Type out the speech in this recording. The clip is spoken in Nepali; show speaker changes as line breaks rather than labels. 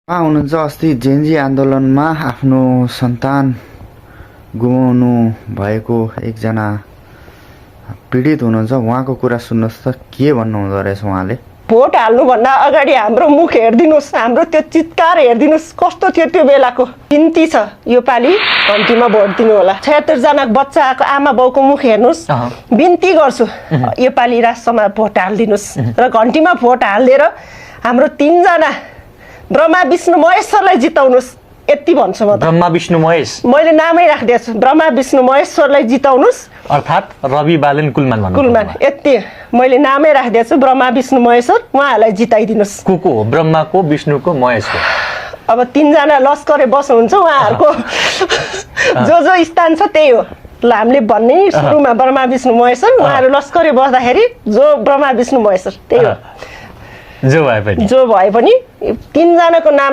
हुनुहुन्छ अस्ति जेन्जी आन्दोलनमा आफ्नो सन्तान गुमाउनु भएको एकजना पीडित हुनुहुन्छ। उहाँको कुरा सुन्नुहोस् त के भन्नुहुँदो रहेछ उहाँले।
भोट हाल्नुभन्दा अगाडि हाम्रो मुख हेरिदिनुहोस्, हाम्रो त्यो चित्कार हेरिदिनुहोस्, कस्तो थियो त्यो बेलाको। बिन्ती छ यो पालि घन्टीमा भोट दिनु होला। 76 जना बच्चाको आमा बाउको मुख हेर्नुहोस्, बिन्ती गर्छु यो पालि राष्ट्रमा भोट हालिदिनुहोस् र घन्टीमा भोट हालिदिएर हाम्रो 3 जना ब्रह्मा विष्णु महेश्वरलाई जिताउनुहोस्, यति भन्छु म।
ब्रह्मा विष्णु महेश
मैले नामै राखिदिएको छु, ब्रह्मा विष्णु महेश्वरलाई जिताउनुहोस्,
अर्थात् रवि बालन कुलमान
कुलमान, यति मैले नामै राखिदिएको छु, ब्रह्मा विष्णु महेश्वर, उहाँहरूलाई जिताइदिनुहोस्।
को हो ब्रह्माको विष्णुको महेशको?
अब 3 जना लस्करे बस्नुहुन्छ, उहाँहरूको जो स्थान छ त्यही हो। ल हामीले भन्ने सुरुमा ब्रह्मा विष्णु महेश्वर, उहाँहरू लस्करे बस्दाखेरि जो ब्रह्मा विष्णु महेश्वर त्यही हो।
जो भए पनि
3 जनाको नाम